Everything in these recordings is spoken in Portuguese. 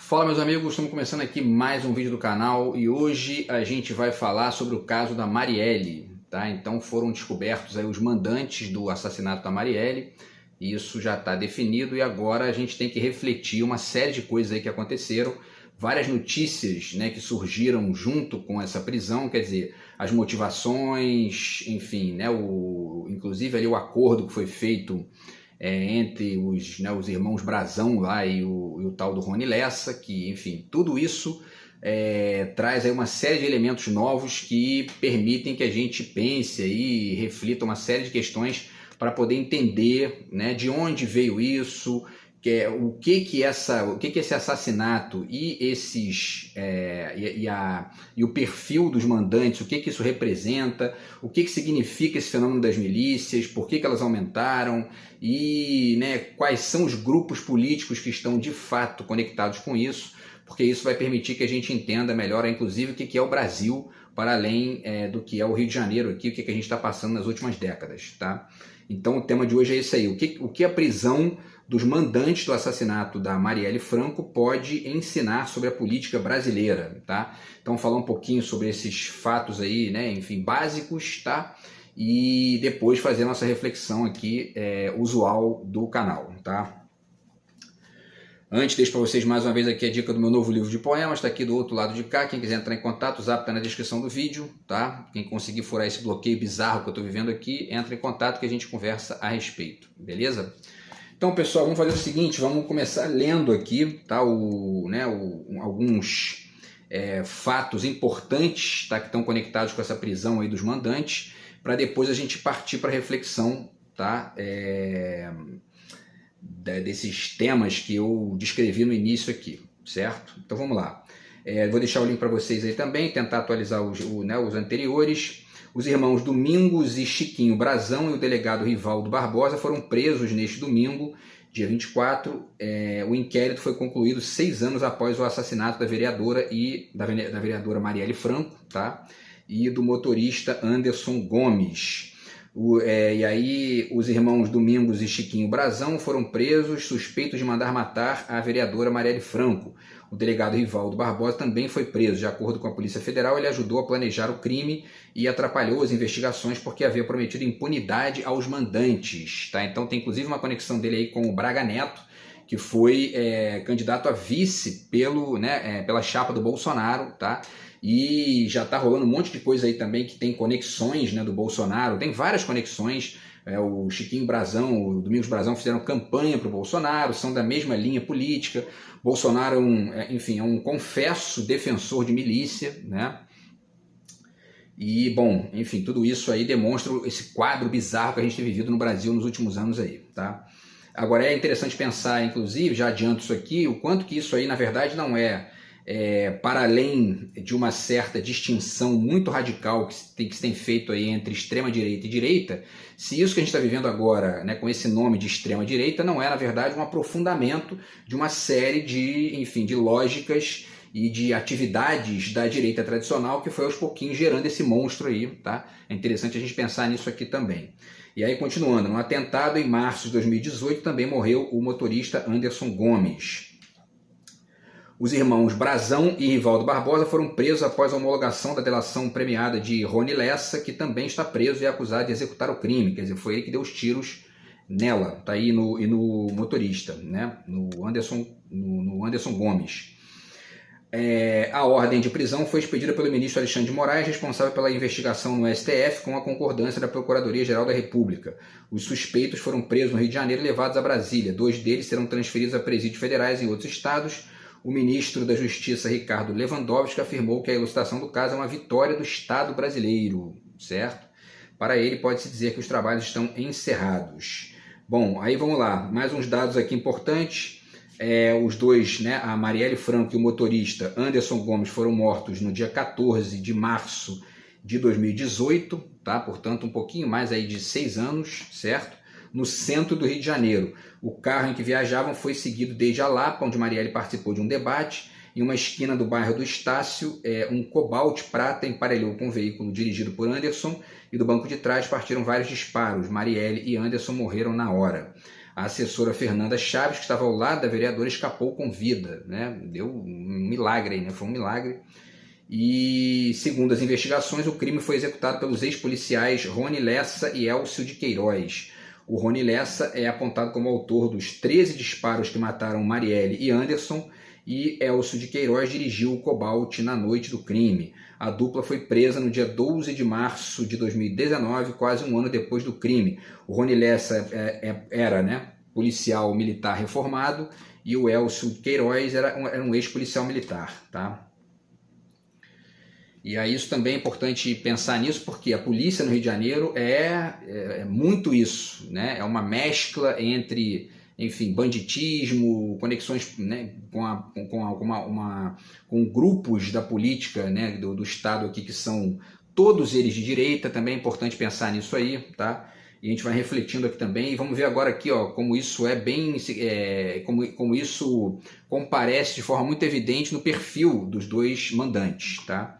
Fala meus amigos, estamos começando aqui mais um vídeo do canal e hoje a gente vai falar sobre o caso da Marielle, tá? Então foram descobertos aí os mandantes do assassinato da Marielle, e isso já está definido e agora a gente tem que refletir uma série de coisas aí que aconteceram, várias notícias, né, que surgiram junto com essa prisão, quer dizer, as motivações, enfim, né, inclusive ali o acordo que foi feito entre os irmãos Brazão lá e o tal do Rony Lessa, que, enfim, tudo isso traz aí uma série de elementos novos que permitem que a gente pense e reflita uma série de questões para poder entender, né, de onde veio isso, o que esse assassinato e o perfil dos mandantes, o que isso representa, o que significa esse fenômeno das milícias, por que elas aumentaram e, né, quais são os grupos políticos que estão de fato conectados com isso, porque isso vai permitir que a gente entenda melhor, inclusive, o que é o Brasil, para além do que é o Rio de Janeiro, aqui, o que a gente está passando nas últimas décadas, tá? Então o tema de hoje é isso aí, o que a prisão dos mandantes do assassinato da Marielle Franco pode ensinar sobre a política brasileira, tá? Então falar um pouquinho sobre esses fatos aí, né, enfim, básicos, tá? E depois fazer a nossa reflexão aqui usual do canal, tá? Antes, deixo para vocês mais uma vez aqui a dica do meu novo livro de poemas, está aqui do outro lado de cá. Quem quiser entrar em contato, o zap está na descrição do vídeo, tá? Quem conseguir furar esse bloqueio bizarro que eu estou vivendo aqui, entra em contato que a gente conversa a respeito, beleza? Então, pessoal, vamos fazer o seguinte, vamos começar lendo aqui, tá? Alguns fatos importantes, tá? Que estão conectados com essa prisão aí dos mandantes, para depois a gente partir para a reflexão, tá? Desses temas que eu descrevi no início aqui, certo? Então vamos lá. Vou deixar o link para vocês aí também, tentar atualizar os anteriores. Os irmãos Domingos e Chiquinho Brazão e o delegado Rivaldo Barbosa foram presos neste domingo, dia 24. O inquérito foi concluído 6 anos após o assassinato da vereadora da vereadora Marielle Franco, tá? E do motorista Anderson Gomes. E aí os irmãos Domingos e Chiquinho Brazão foram presos suspeitos de mandar matar a vereadora Marielle Franco. O delegado Rivaldo Barbosa também foi preso. De acordo com a Polícia Federal, ele ajudou a planejar o crime e atrapalhou as investigações porque havia prometido impunidade aos mandantes, tá? Então tem inclusive uma conexão dele aí com o Braga Neto, que foi candidato a vice pela chapa do Bolsonaro, tá? E já está rolando um monte de coisa aí também que tem conexões, né, do Bolsonaro, tem várias conexões. O Chiquinho Brazão, o Domingos Brazão fizeram campanha para o Bolsonaro, são da mesma linha política. Bolsonaro é um confesso defensor de milícia, né? E, bom, enfim, tudo isso aí demonstra esse quadro bizarro que a gente tem vivido no Brasil nos últimos anos aí, tá? Agora é interessante pensar, inclusive, já adianto isso aqui, o quanto que isso aí, na verdade, não para além de uma certa distinção muito radical que se tem feito aí entre extrema-direita e direita, se isso que a gente está vivendo agora, né, com esse nome de extrema-direita, não é, na verdade, um aprofundamento de uma série de lógicas e de atividades da direita tradicional que foi aos pouquinhos gerando esse monstro aí, tá? É interessante a gente pensar nisso aqui também. E aí, continuando, no atentado em março de 2018 também morreu o motorista Anderson Gomes. Os irmãos Brazão e Rivaldo Barbosa foram presos após a homologação da delação premiada de Rony Lessa, que também está preso e é acusado de executar o crime. Quer dizer, foi ele que deu os tiros nela, tá aí no motorista, né? no Anderson Gomes. A ordem de prisão foi expedida pelo ministro Alexandre de Moraes, responsável pela investigação no STF, com a concordância da Procuradoria-Geral da República. Os suspeitos foram presos no Rio de Janeiro e levados a Brasília. 2 deles serão transferidos a presídios federais em outros estados. O ministro da Justiça, Ricardo Lewandowski, afirmou que a elucidação do caso é uma vitória do Estado brasileiro, certo? Para ele, pode-se dizer que os trabalhos estão encerrados. Bom, aí vamos lá, mais uns dados aqui importantes. Os dois, né, a Marielle Franco e o motorista Anderson Gomes, foram mortos no dia 14 de março de 2018, tá? Portanto, um pouquinho mais aí de 6 anos, certo? No centro do Rio de Janeiro. O carro em que viajavam foi seguido desde a Lapa, onde Marielle participou de um debate. Em uma esquina do bairro do Estácio, um Cobalt prata emparelhou com um veículo dirigido por Anderson e do banco de trás partiram vários disparos. Marielle e Anderson morreram na hora. A assessora Fernanda Chaves, que estava ao lado da vereadora, escapou com vida, né? Deu um milagre aí, né? Foi um milagre. E, segundo as investigações, o crime foi executado pelos ex-policiais Rony Lessa e Elcio de Queiroz. O Rony Lessa é apontado como autor dos 13 disparos que mataram Marielle e Anderson, e Elcio de Queiroz dirigiu o Cobalt na noite do crime. A dupla foi presa no dia 12 de março de 2019, quase um ano depois do crime. O Rony Lessa era, né, policial militar reformado, e o Elcio de Queiroz era um ex-policial militar, tá? E aí isso também é importante pensar nisso, porque a polícia no Rio de Janeiro é muito isso, né? É uma mescla entre, enfim, banditismo, conexões, né, com grupos da política, né, do Estado aqui, que são todos eles de direita. Também é importante pensar nisso aí, tá? E a gente vai refletindo aqui também, e vamos ver agora aqui, ó, como isso é bem, como isso comparece de forma muito evidente no perfil dos dois mandantes, tá?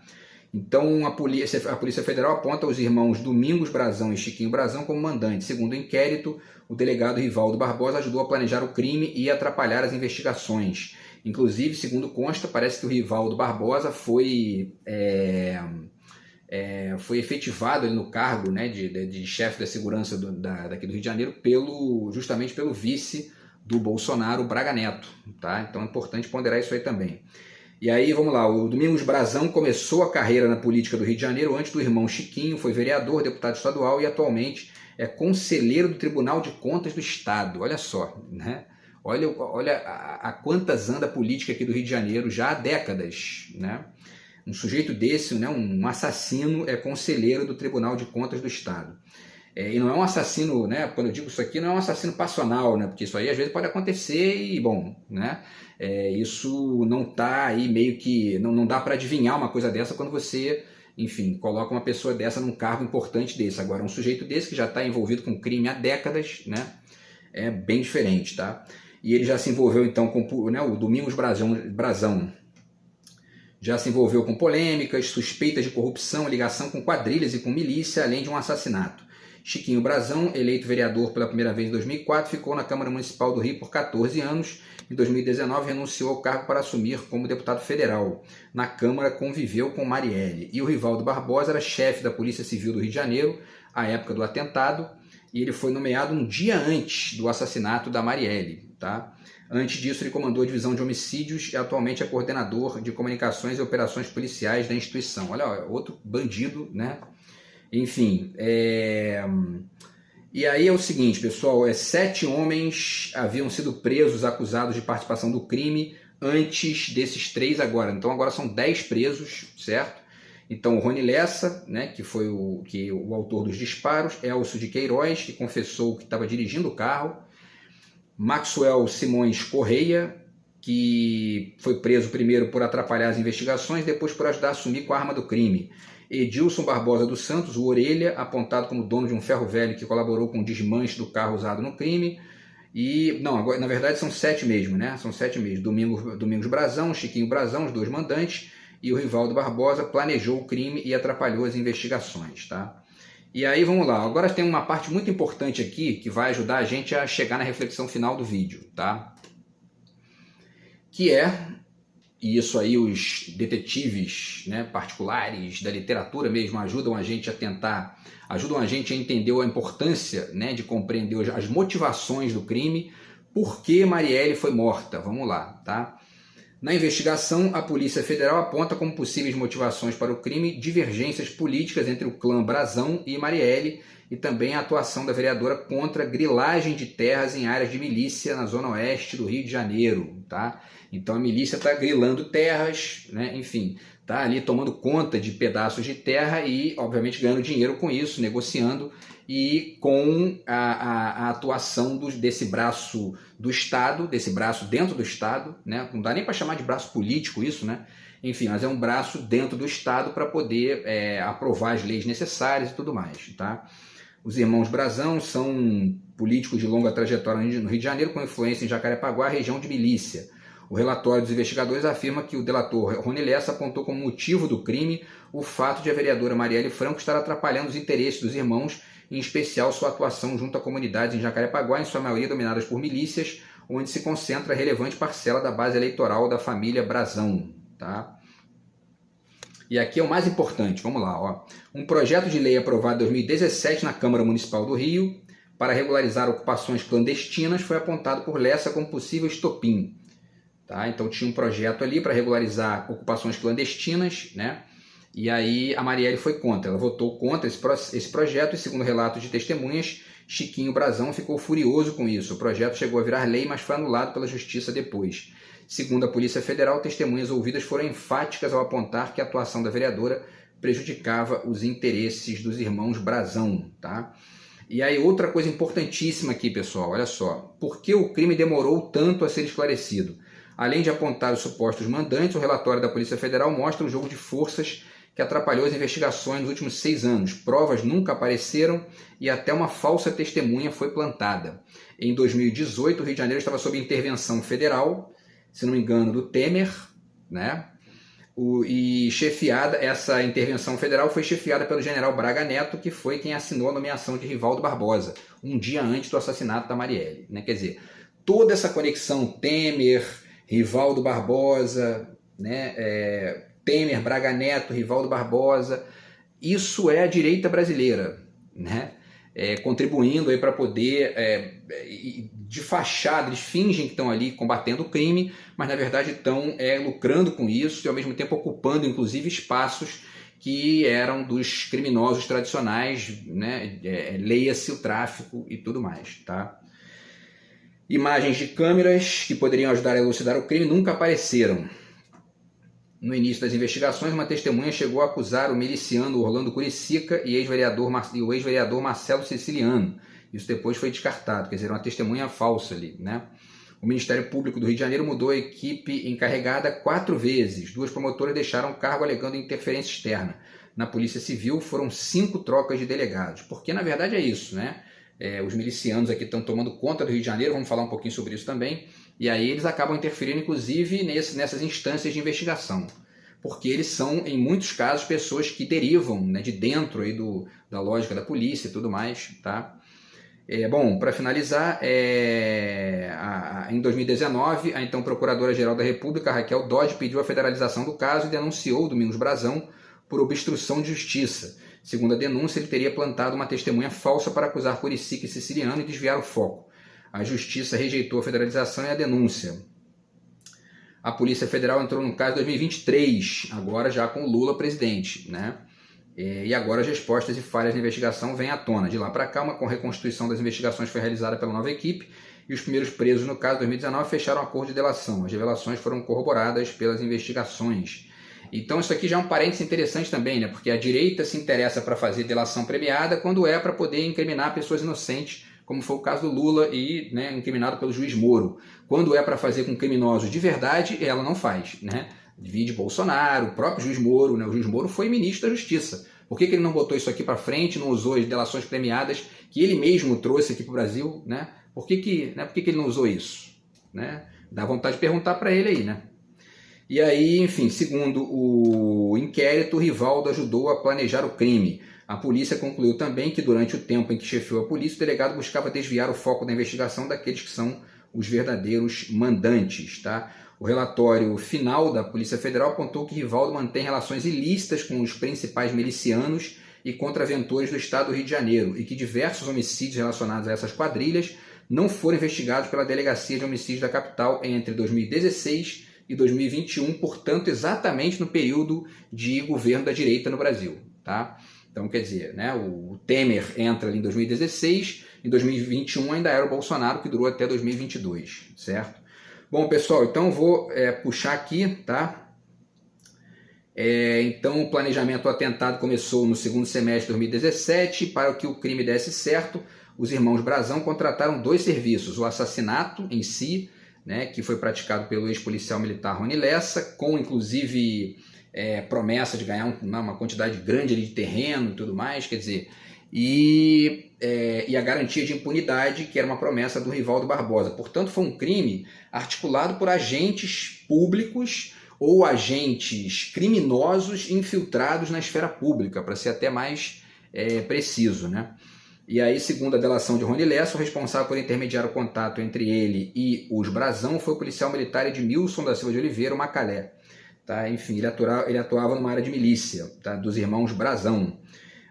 Então, a Polícia Federal aponta os irmãos Domingos Brazão e Chiquinho Brazão como mandantes. Segundo o inquérito, o delegado Rivaldo Barbosa ajudou a planejar o crime e atrapalhar as investigações. Inclusive, segundo consta, parece que o Rivaldo Barbosa foi efetivado ali no cargo, né, de chefe da segurança daqui do Rio de Janeiro justamente pelo vice do Bolsonaro, o Braga Neto. Tá? Então é importante ponderar isso aí também. E aí, vamos lá, o Domingos Brazão começou a carreira na política do Rio de Janeiro antes do irmão Chiquinho, foi vereador, deputado estadual e atualmente é conselheiro do Tribunal de Contas do Estado. Olha só, né? Olha a quantas anda a política aqui do Rio de Janeiro já há décadas, né? Um sujeito desse, né, um assassino, é conselheiro do Tribunal de Contas do Estado. E não é um assassino, né, quando eu digo isso aqui, não é um assassino passional, né, porque isso aí às vezes pode acontecer e, bom, né, isso não está aí meio que, não dá para adivinhar uma coisa dessa quando você, enfim, coloca uma pessoa dessa num cargo importante desse. Agora, um sujeito desse que já está envolvido com crime há décadas, né, é bem diferente, tá? E ele já se envolveu então com, né, o Domingos Brazão já se envolveu com polêmicas, suspeitas de corrupção, ligação com quadrilhas e com milícia, além de um assassinato. Chiquinho Brazão, eleito vereador pela primeira vez em 2004, ficou na Câmara Municipal do Rio por 14 anos. Em 2019, renunciou ao cargo para assumir como deputado federal. Na Câmara, conviveu com Marielle. E o Rivaldo Barbosa era chefe da Polícia Civil do Rio de Janeiro, à época do atentado, e ele foi nomeado um dia antes do assassinato da Marielle. Tá? Antes disso, ele comandou a divisão de homicídios e atualmente é coordenador de comunicações e operações policiais da instituição. Olha, outro bandido, né? Enfim, e aí é o seguinte, pessoal, 7 homens haviam sido presos, acusados de participação do crime antes desses 3 agora. Então agora são 10 presos, certo? Então o Rony Lessa, né, que foi o autor dos disparos, Elcio de Queiroz, que confessou que estava dirigindo o carro, Maxwell Simões Correia, que foi preso primeiro por atrapalhar as investigações, depois por ajudar a assumir com a arma do crime. Edilson Barbosa dos Santos, o Orelha, apontado como dono de um ferro velho que colaborou com o desmanche do carro usado no crime. E, não, agora, na verdade são 7 mesmo, né? São 7 mesmo. Domingos Brazão, Chiquinho Brazão, os 2 mandantes, e o Rivaldo Barbosa planejou o crime e atrapalhou as investigações, tá? E aí vamos lá, agora tem uma parte muito importante aqui que vai ajudar a gente a chegar na reflexão final do vídeo, tá? Que é, e isso aí os detetives, né, particulares da literatura mesmo ajudam a gente a entender a importância, né, de compreender as motivações do crime, por que Marielle foi morta. Vamos lá, tá? Na investigação, a Polícia Federal aponta como possíveis motivações para o crime divergências políticas entre o clã Brazão e Marielle e também a atuação da vereadora contra grilagem de terras em áreas de milícia na zona oeste do Rio de Janeiro, tá? Então a milícia está grilando terras, né? Enfim, está ali tomando conta de pedaços de terra e, obviamente, ganhando dinheiro com isso, negociando, e com a atuação desse braço do Estado, desse braço dentro do Estado, né? Não dá nem para chamar de braço político isso, né? Enfim, mas é um braço dentro do Estado para poder aprovar as leis necessárias e tudo mais, tá? Os irmãos Brazão são políticos de longa trajetória no Rio de Janeiro, com influência em Jacarepaguá, região de milícia. O relatório dos investigadores afirma que o delator Rony Lessa apontou como motivo do crime o fato de a vereadora Marielle Franco estar atrapalhando os interesses dos irmãos em especial sua atuação junto a comunidades em Jacarepaguá, em sua maioria dominadas por milícias, onde se concentra a relevante parcela da base eleitoral da família Brazão. Tá? E aqui é o mais importante, vamos lá. Ó. Um projeto de lei aprovado em 2017 na Câmara Municipal do Rio para regularizar ocupações clandestinas foi apontado por Lessa como possível estopim. Tá? Então tinha um projeto ali para regularizar ocupações clandestinas, né? E aí a Marielle foi contra, ela votou contra esse projeto e, segundo relatos de testemunhas, Chiquinho Brazão ficou furioso com isso. O projeto chegou a virar lei, mas foi anulado pela Justiça depois. Segundo a Polícia Federal, testemunhas ouvidas foram enfáticas ao apontar que a atuação da vereadora prejudicava os interesses dos irmãos Brazão. Tá? E aí outra coisa importantíssima aqui, pessoal, olha só. Por que o crime demorou tanto a ser esclarecido? Além de apontar os supostos mandantes, o relatório da Polícia Federal mostra um jogo de forças que atrapalhou as investigações nos últimos 6 anos. Provas nunca apareceram e até uma falsa testemunha foi plantada. Em 2018, o Rio de Janeiro estava sob intervenção federal, se não me engano, do Temer, né? E chefiada, essa intervenção federal foi chefiada pelo general Braga Neto, que foi quem assinou a nomeação de Rivaldo Barbosa, um dia antes do assassinato da Marielle. Né? Quer dizer, toda essa conexão Temer, Rivaldo Barbosa, né? Temer, Braga Neto, Rivaldo Barbosa, isso é a direita brasileira, né? Contribuindo para poder, de fachada, eles fingem que estão ali combatendo o crime, mas na verdade estão lucrando com isso e ao mesmo tempo ocupando inclusive espaços que eram dos criminosos tradicionais, né? Leia-se o tráfico e tudo mais. Tá? Imagens de câmeras que poderiam ajudar a elucidar o crime nunca apareceram. No início das investigações, uma testemunha chegou a acusar o miliciano Orlando Curicica e o ex-vereador Marcelo Siciliano. Isso depois foi descartado, quer dizer, uma testemunha falsa ali, né? O Ministério Público do Rio de Janeiro mudou a equipe encarregada 4 vezes. 2 promotoras deixaram o cargo alegando interferência externa. Na Polícia Civil foram 5 trocas de delegados, porque na verdade é isso, né? Os milicianos aqui estão tomando conta do Rio de Janeiro, vamos falar um pouquinho sobre isso também. E aí eles acabam interferindo, inclusive, nessas instâncias de investigação. Porque eles são, em muitos casos, pessoas que derivam, né, de dentro aí da lógica da polícia e tudo mais. Tá? Bom, para finalizar, em 2019, a então Procuradora-Geral da República, Raquel Dodge, pediu a federalização do caso e denunciou o Domingos Brazão por obstrução de justiça. Segundo a denúncia, ele teria plantado uma testemunha falsa para acusar Curicica e Siciliano e desviar o foco. A Justiça rejeitou a federalização e a denúncia. A Polícia Federal entrou no caso em 2023, agora já com Lula presidente, né? E agora as respostas e falhas na investigação vêm à tona. De lá para cá, uma reconstituição das investigações foi realizada pela nova equipe e os primeiros presos no caso de 2019 fecharam um acordo de delação. As revelações foram corroboradas pelas investigações. Então isso aqui já é um parênteses interessante também, né? Porque a direita se interessa para fazer delação premiada quando é para poder incriminar pessoas inocentes, como foi o caso do Lula e, né, incriminado pelo juiz Moro. Quando é para fazer com criminosos de verdade, ela não faz. Né? Vide Bolsonaro, o próprio juiz Moro. Né? O juiz Moro foi ministro da Justiça. Por que ele não botou isso aqui para frente, não usou as delações premiadas que ele mesmo trouxe aqui para o Brasil? Né? Por que ele não usou isso? Né? Dá vontade de perguntar para ele aí. Né? E aí, enfim, segundo o inquérito, o Rivaldo ajudou a planejar o crime. A polícia concluiu também que durante o tempo em que chefiou a polícia, o delegado buscava desviar o foco da investigação daqueles que são os verdadeiros mandantes. Tá? O relatório final da Polícia Federal apontou que Rivaldo mantém relações ilícitas com os principais milicianos e contraventores do estado do Rio de Janeiro e que diversos homicídios relacionados a essas quadrilhas não foram investigados pela Delegacia de Homicídios da capital entre 2016 e 2021, portanto, exatamente no período de governo da direita no Brasil. Tá? Então, quer dizer, né, o Temer entra ali em 2016, em 2021 ainda era o Bolsonaro, que durou até 2022, certo? Bom, pessoal, então vou puxar aqui, tá? Então, o planejamento do atentado começou no segundo semestre de 2017. Para que o crime desse certo, os irmãos Brazão contrataram 2 serviços. O assassinato em si, né, que foi praticado pelo ex-policial militar Rony Lessa, com inclusive promessa de ganhar uma quantidade grande ali de terreno e tudo mais, quer dizer, e a garantia de impunidade, que era uma promessa do Rivaldo Barbosa. Portanto, foi um crime articulado por agentes públicos ou agentes criminosos infiltrados na esfera pública, para ser até mais preciso, né? E aí, segundo a delação de Rony Lessa, o responsável por intermediar o contato entre ele e os Brazão foi o policial militar Edmilson da Silva de Oliveira, o Macalé. Tá? Enfim, ele atuava numa área de milícia, tá? Dos irmãos Brazão.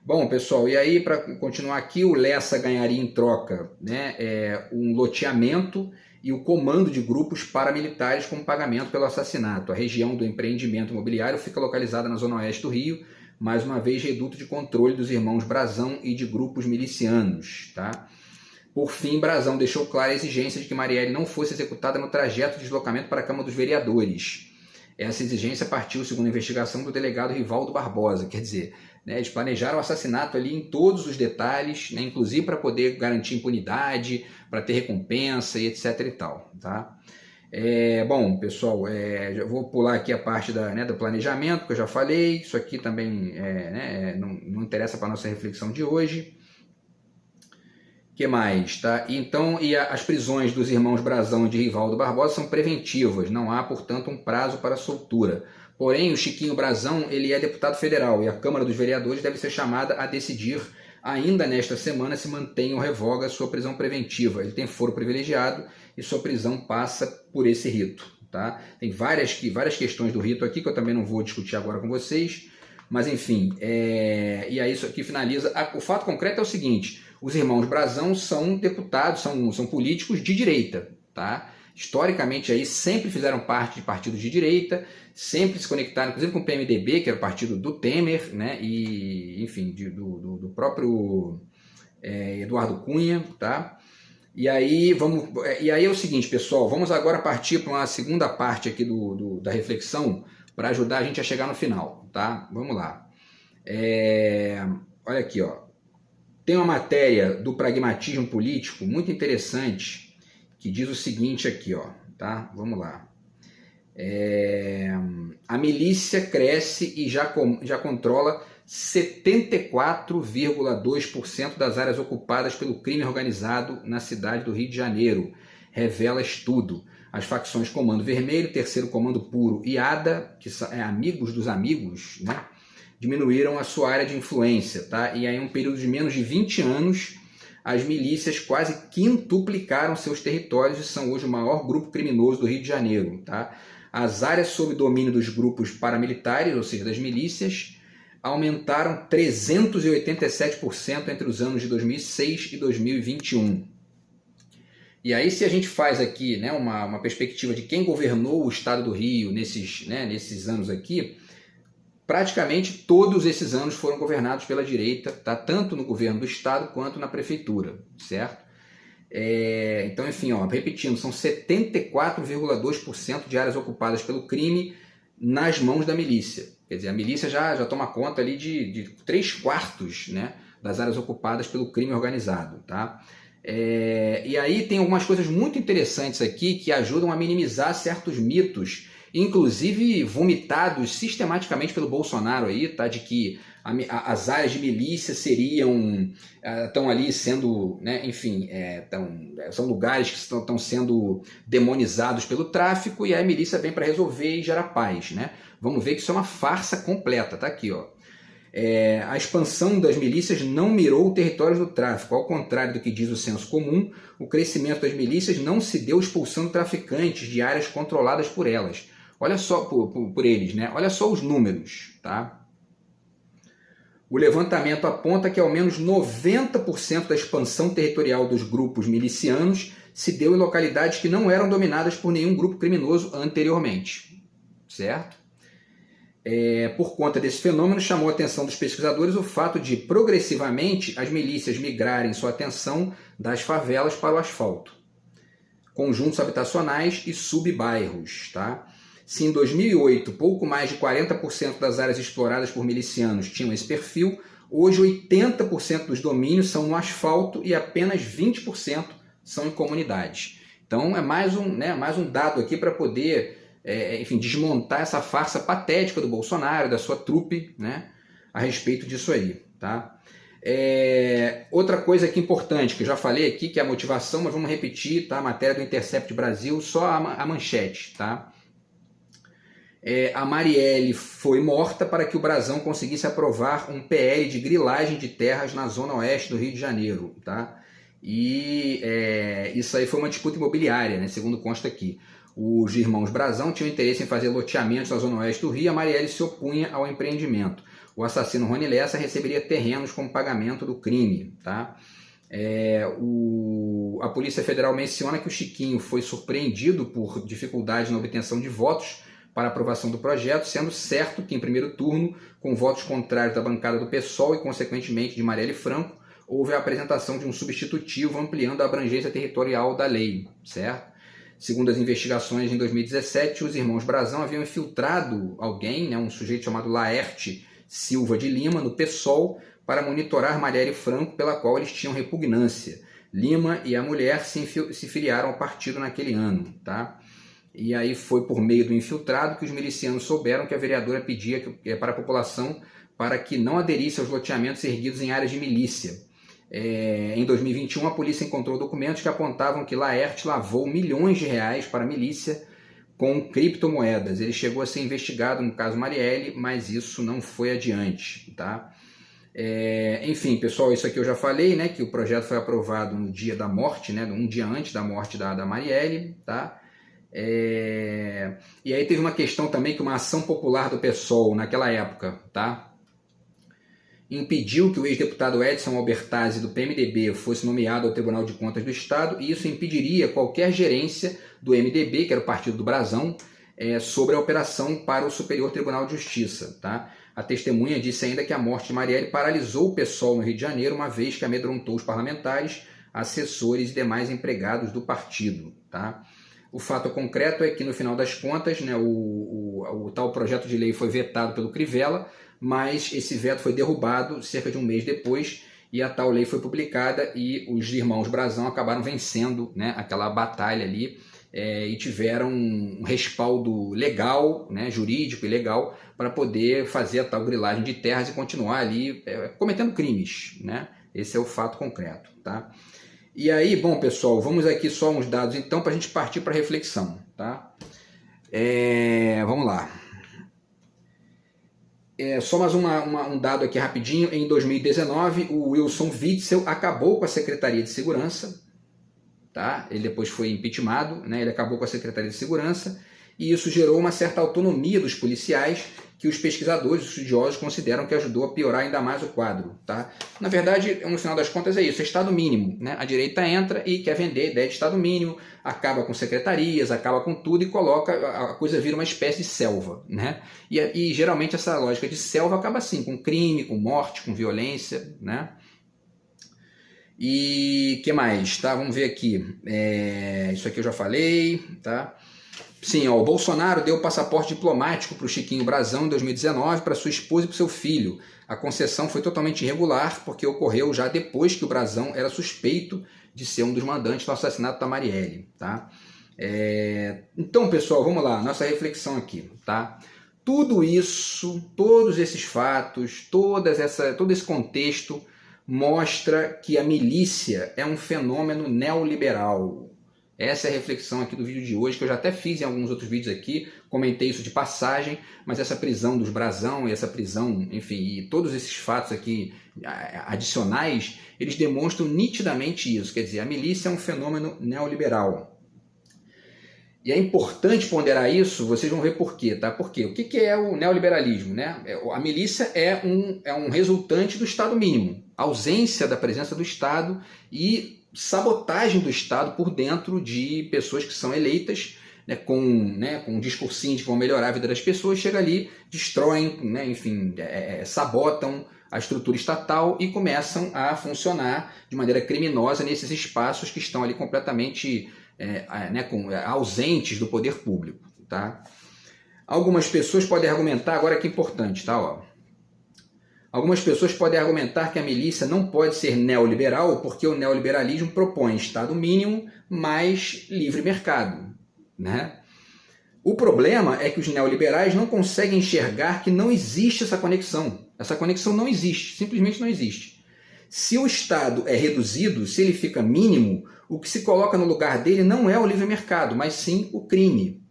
Bom, pessoal, e aí, para continuar aqui, o Lessa ganharia em troca, né, um loteamento e o comando de grupos paramilitares como pagamento pelo assassinato. A região do empreendimento imobiliário fica localizada na zona oeste do Rio, mais uma vez reduto de controle dos irmãos Brazão e de grupos milicianos. Tá? Por fim, Brazão deixou clara a exigência de que Marielle não fosse executada no trajeto de deslocamento para a Câmara dos Vereadores. Essa exigência partiu, segundo a investigação, do delegado Rivaldo Barbosa, quer dizer, né, eles planejaram o assassinato ali em todos os detalhes, né, inclusive para poder garantir impunidade, para ter recompensa e etc e tal. Tá? Bom, pessoal, já vou pular aqui a parte do planejamento, que eu já falei, isso aqui também não interessa para a nossa reflexão de hoje. O que mais? Tá? Então, as prisões dos irmãos Brazão e de Rivaldo Barbosa são preventivas, não há, portanto, um prazo para soltura. Porém, o Chiquinho Brazão ele é deputado federal e a Câmara dos Vereadores deve ser chamada a decidir ainda nesta semana se mantém ou revoga sua prisão preventiva. Ele tem foro privilegiado e sua prisão passa por esse rito. Tá? Tem várias questões do rito aqui que eu também não vou discutir agora com vocês, mas enfim, e aí isso aqui finaliza. O fato concreto é o seguinte: os irmãos Brazão são deputados, são políticos de direita, tá? Historicamente aí sempre fizeram parte de partidos de direita, sempre se conectaram, inclusive com o PMDB, que era o partido do Temer, né? E enfim, do próprio Eduardo Cunha, tá? E aí é o seguinte, pessoal, vamos agora partir para uma segunda parte aqui da reflexão para ajudar a gente a chegar no final, tá? Vamos lá. Olha aqui, ó. Tem uma matéria do Pragmatismo Político muito interessante que diz o seguinte aqui, ó, tá? Vamos lá. A milícia cresce e já controla 74,2% das áreas ocupadas pelo crime organizado na cidade do Rio de Janeiro, revela estudo. As facções Comando Vermelho, Terceiro Comando Puro e ADA, que são amigos dos amigos, né? Diminuíram a sua área de influência, tá? E aí, em um período de menos de 20 anos, as milícias quase quintuplicaram seus territórios e são hoje o maior grupo criminoso do Rio de Janeiro, tá? As áreas sob domínio dos grupos paramilitares, ou seja, das milícias, aumentaram 387% entre os anos de 2006 e 2021. E aí, se a gente faz aqui, né, uma perspectiva de quem governou o estado do Rio nesses anos aqui, praticamente todos esses anos foram governados pela direita, tá? Tanto no governo do estado quanto na prefeitura, certo? Então, enfim, ó, repetindo, são 74,2% de áreas ocupadas pelo crime nas mãos da milícia. Quer dizer, a milícia já toma conta ali de 3/4, né, das áreas ocupadas pelo crime organizado, tá? E aí tem algumas coisas muito interessantes aqui que ajudam a minimizar certos mitos, inclusive vomitados sistematicamente pelo Bolsonaro aí, tá? De que as áreas de milícia estão ali sendo, né, enfim, são lugares que estão sendo demonizados pelo tráfico e a milícia vem para resolver e gerar paz, né? Vamos ver que isso é uma farsa completa, tá aqui, ó. A expansão das milícias não mirou territórios do tráfico. Ao contrário do que diz o senso comum, o crescimento das milícias não se deu expulsando traficantes de áreas controladas por elas. Olha só, por eles, né? Olha só os números, tá? O levantamento aponta que ao menos 90% da expansão territorial dos grupos milicianos se deu em localidades que não eram dominadas por nenhum grupo criminoso anteriormente, certo? Por conta desse fenômeno, chamou a atenção dos pesquisadores o fato de, progressivamente, as milícias migrarem sua atenção das favelas para o asfalto, conjuntos habitacionais e subbairros, tá? Se em 2008 pouco mais de 40% das áreas exploradas por milicianos tinham esse perfil, hoje 80% dos domínios são no asfalto e apenas 20% são em comunidades. Então é mais um dado aqui para poder enfim, desmontar essa farsa patética do Bolsonaro, da sua trupe, né, a respeito disso aí, tá? Outra coisa aqui importante, que eu já falei aqui, que é a motivação, mas vamos repetir, tá? A matéria do Intercept Brasil, só a manchete, tá? A Marielle foi morta para que o Brazão conseguisse aprovar um PL de grilagem de terras na zona oeste do Rio de Janeiro, tá? E isso aí foi uma disputa imobiliária, né, segundo consta aqui. Os irmãos Brazão tinham interesse em fazer loteamentos na zona oeste do Rio, a Marielle se opunha ao empreendimento. O assassino Rony Lessa receberia terrenos como pagamento do crime, tá? A Polícia Federal menciona que o Chiquinho foi surpreendido por dificuldade na obtenção de votos para aprovação do projeto, sendo certo que em primeiro turno, com votos contrários da bancada do PSOL e consequentemente de Marielle Franco, houve a apresentação de um substitutivo ampliando a abrangência territorial da lei, certo? Segundo as investigações, em 2017, os irmãos Brazão haviam infiltrado alguém, né, um sujeito chamado Laerte Silva de Lima, no PSOL, para monitorar Marielle Franco, pela qual eles tinham repugnância. Lima e a mulher se filiaram ao partido naquele ano, tá? E aí foi por meio do infiltrado que os milicianos souberam que a vereadora pedia para a população para que não aderisse aos loteamentos erguidos em áreas de milícia. Em 2021, a polícia encontrou documentos que apontavam que Laerte lavou milhões de reais para a milícia com criptomoedas. Ele chegou a ser investigado no caso Marielle, mas isso não foi adiante, tá? Enfim, pessoal, isso aqui eu já falei, né, que o projeto foi aprovado no dia da morte, né, um dia antes da morte da Marielle, tá? E aí teve uma questão também que uma ação popular do PSOL naquela época, tá, impediu que o ex-deputado Edson Albertazzi do PMDB fosse nomeado ao Tribunal de Contas do Estado, e isso impediria qualquer gerência do MDB, que era o partido do Brazão, sobre a operação para o Superior Tribunal de Justiça, tá? A testemunha disse ainda que a morte de Marielle paralisou o PSOL no Rio de Janeiro, uma vez que amedrontou os parlamentares, assessores e demais empregados do partido, tá? O fato concreto é que, no final das contas, né, o tal projeto de lei foi vetado pelo Crivella, mas esse veto foi derrubado cerca de um mês depois, e a tal lei foi publicada, e os irmãos Brazão acabaram vencendo, né, aquela batalha ali, e tiveram um respaldo legal, né, jurídico e legal, para poder fazer a tal grilagem de terras e continuar ali cometendo crimes, né? Esse é o fato concreto, tá? E aí, bom, pessoal, vamos aqui só uns dados então para a gente partir para a reflexão, tá? Vamos lá. Só mais um dado aqui rapidinho. Em 2019, o Wilson Witzel acabou com a Secretaria de Segurança, tá? Ele depois foi impeachmentado, né? Ele acabou com a Secretaria de Segurança, e isso gerou uma certa autonomia dos policiais, que os pesquisadores, os estudiosos, consideram que ajudou a piorar ainda mais o quadro, tá? Na verdade, no final das contas é isso, é Estado mínimo, né? A direita entra e quer vender a ideia de Estado mínimo, acaba com secretarias, acaba com tudo e coloca, a coisa vira uma espécie de selva, né? E geralmente essa lógica de selva acaba assim, com crime, com morte, com violência, né? E que mais, tá? Vamos ver aqui, isso aqui eu já falei, tá? Sim, ó, o Bolsonaro deu passaporte diplomático para o Chiquinho Brazão em 2019 para sua esposa e para seu filho. A concessão foi totalmente irregular porque ocorreu já depois que o Brazão era suspeito de ser um dos mandantes do assassinato da Marielle, tá? Então, pessoal, vamos lá, nossa reflexão aqui, tá? Tudo isso, todos esses fatos, todo esse contexto mostra que a milícia é um fenômeno neoliberal. Essa é a reflexão aqui do vídeo de hoje, que eu já até fiz em alguns outros vídeos aqui, comentei isso de passagem, mas essa prisão dos Brazão e essa prisão, enfim, e todos esses fatos aqui adicionais, eles demonstram nitidamente isso, quer dizer, a milícia é um fenômeno neoliberal. E é importante ponderar isso, vocês vão ver por quê, tá? Por quê? O que é o neoliberalismo, né? A milícia é um resultante do Estado mínimo, ausência da presença do Estado e sabotagem do Estado por dentro de pessoas que são eleitas, né, com um discursinho de que vão melhorar a vida das pessoas, chega ali, destroem, né, enfim, sabotam a estrutura estatal e começam a funcionar de maneira criminosa nesses espaços que estão ali completamente ausentes do poder público, tá? Algumas pessoas podem argumentar, agora que é importante, tá? Ó. Algumas pessoas podem argumentar que a milícia não pode ser neoliberal porque o neoliberalismo propõe Estado mínimo mais livre mercado, né? O problema é que os neoliberais não conseguem enxergar que não existe essa conexão. Essa conexão não existe, simplesmente não existe. Se o Estado é reduzido, se ele fica mínimo, o que se coloca no lugar dele não é o livre mercado, mas sim o crime.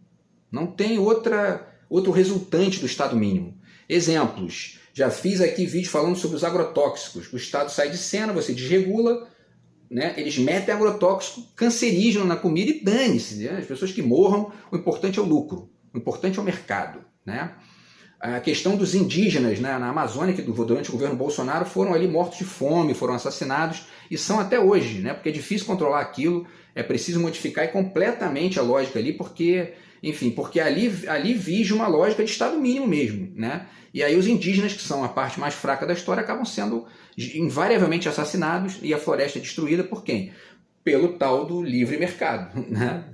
Não tem outra outro resultante do Estado mínimo. Exemplos, já fiz aqui vídeo falando sobre os agrotóxicos. O Estado sai de cena, você desregula, né? Eles metem agrotóxico cancerígeno na comida e dane-se, né? As pessoas que morram, o importante é o lucro, o importante é o mercado, né? A questão dos indígenas, né, na Amazônia, que durante o governo Bolsonaro foram ali mortos de fome, foram assassinados e são até hoje, né, porque é difícil controlar aquilo, é preciso modificar completamente a lógica ali, porque, enfim, porque ali vige uma lógica de Estado mínimo mesmo, né? E aí os indígenas, que são a parte mais fraca da história, acabam sendo invariavelmente assassinados e a floresta é destruída por quem? Pelo tal do livre mercado, né?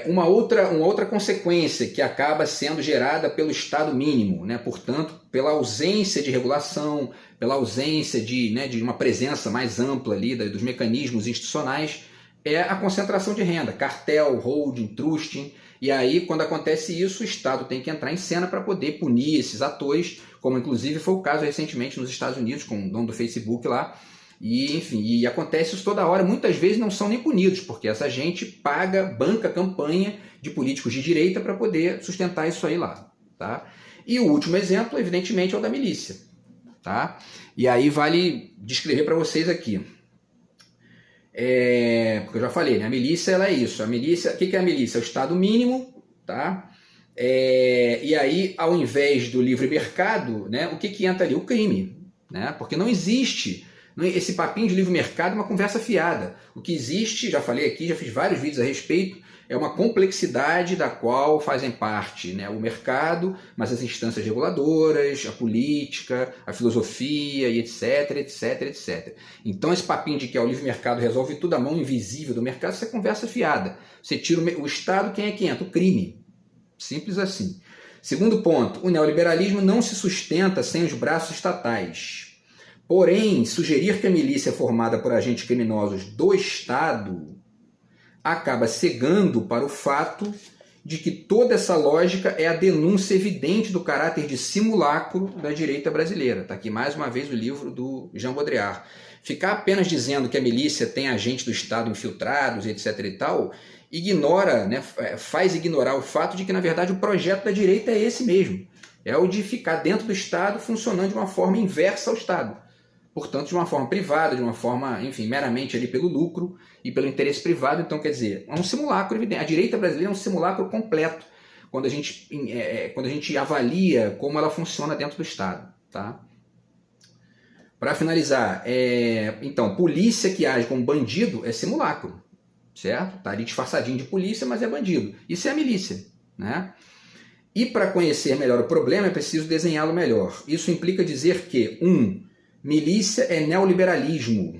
Uma outra consequência que acaba sendo gerada pelo Estado mínimo, né? Portanto, pela ausência de regulação, pela ausência de uma presença mais ampla ali dos mecanismos institucionais, é a concentração de renda, cartel, holding, trusting, e aí quando acontece isso, o Estado tem que entrar em cena para poder punir esses atores, como inclusive foi o caso recentemente nos Estados Unidos, com o dono do Facebook lá. E, enfim, e acontece isso toda hora, muitas vezes não são nem punidos, porque essa gente banca campanha de políticos de direita para poder sustentar isso aí lá, tá? E o último exemplo, evidentemente, é o da milícia, tá? E aí vale descrever para vocês aqui. Porque eu já falei, né? A milícia, ela é isso. A milícia, o que é a milícia? É o Estado mínimo, tá? E aí, ao invés do livre mercado, né? O que entra ali? O crime, né? Porque não existe... Esse papinho de livre mercado é uma conversa fiada. O que existe, já falei aqui, já fiz vários vídeos a respeito, é uma complexidade da qual fazem parte, né, o mercado, mas as instâncias reguladoras, a política, a filosofia, e etc, etc, etc. Então esse papinho de que o livre mercado resolve tudo, a mão invisível do mercado, isso é conversa fiada. Você tira o Estado, quem é que entra? O crime. Simples assim. Segundo ponto, o neoliberalismo não se sustenta sem os braços estatais. Porém, sugerir que a milícia é formada por agentes criminosos do Estado acaba cegando para o fato de que toda essa lógica é a denúncia evidente do caráter de simulacro da direita brasileira. Está aqui mais uma vez o livro do Jean Baudrillard. Ficar apenas dizendo que a milícia tem agentes do Estado infiltrados, etc. e tal, ignora, né, faz ignorar o fato de que, na verdade, o projeto da direita é esse mesmo. É o de ficar dentro do Estado funcionando de uma forma inversa ao Estado. Portanto, de uma forma privada, de uma forma, enfim, meramente ali pelo lucro e pelo interesse privado. Então, quer dizer, é um simulacro evidente. A direita brasileira é um simulacro completo quando a gente avalia como ela funciona dentro do Estado. Tá? Para finalizar, então, polícia que age como bandido é simulacro, certo? Está ali disfarçadinho de polícia, mas é bandido. Isso é a milícia, né? E para conhecer melhor o problema é preciso desenhá-lo melhor. Isso implica dizer que, milícia é neoliberalismo,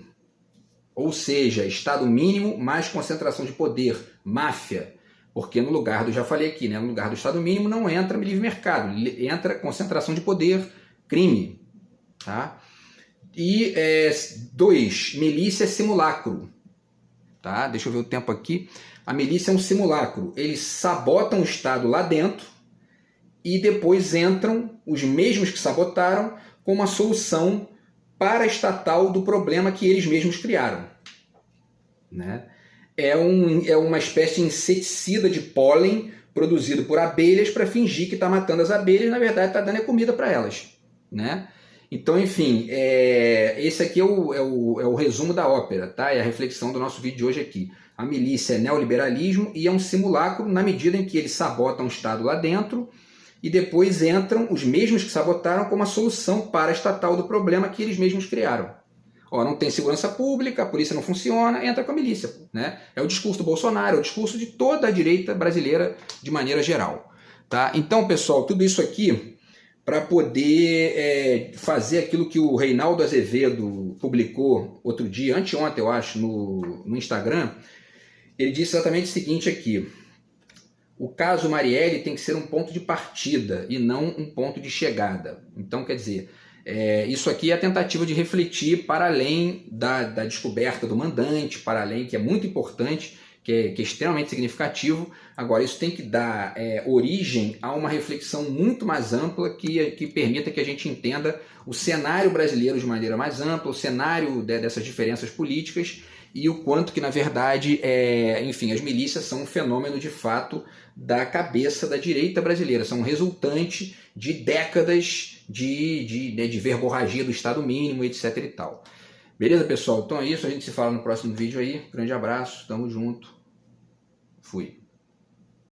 ou seja, Estado mínimo mais concentração de poder, máfia, porque no lugar já falei aqui, né, no lugar do Estado mínimo não entra livre mercado, entra concentração de poder, crime. Tá? E 2, milícia é simulacro. Tá? Deixa eu ver o tempo aqui. A milícia é um simulacro, eles sabotam o Estado lá dentro e depois entram os mesmos que sabotaram com uma solução paraestatal do problema que eles mesmos criaram. Né? É uma espécie de inseticida de pólen produzido por abelhas para fingir que está matando as abelhas, na verdade está dando comida para elas. Né? Então, enfim, esse aqui é o resumo da ópera, tá? É a reflexão do nosso vídeo de hoje aqui. A milícia é neoliberalismo e é um simulacro na medida em que eles sabotam o Estado lá dentro e depois entram os mesmos que sabotaram como a solução paraestatal do problema que eles mesmos criaram. Não tem segurança pública, a polícia não funciona, entra com a milícia. Né? É o discurso do Bolsonaro, é o discurso de toda a direita brasileira de maneira geral. Tá? Então, pessoal, tudo isso aqui para poder fazer aquilo que o Reinaldo Azevedo publicou outro dia, anteontem eu acho, no Instagram. Ele disse exatamente o seguinte aqui: o caso Marielle tem que ser um ponto de partida e não um ponto de chegada. Então, quer dizer, isso aqui é a tentativa de refletir para além da descoberta do mandante, para além, que é muito importante, que é extremamente significativo. Agora, isso tem que dar origem a uma reflexão muito mais ampla que permita que a gente entenda o cenário brasileiro de maneira mais ampla, o cenário dessas diferenças políticas e o quanto que, na verdade, enfim, as milícias são um fenômeno de fato da cabeça da direita brasileira, são resultante de décadas de verborragia do Estado mínimo, etc e tal. Beleza, pessoal? Então é isso, a gente se fala no próximo vídeo aí. Grande abraço, tamo junto. Fui.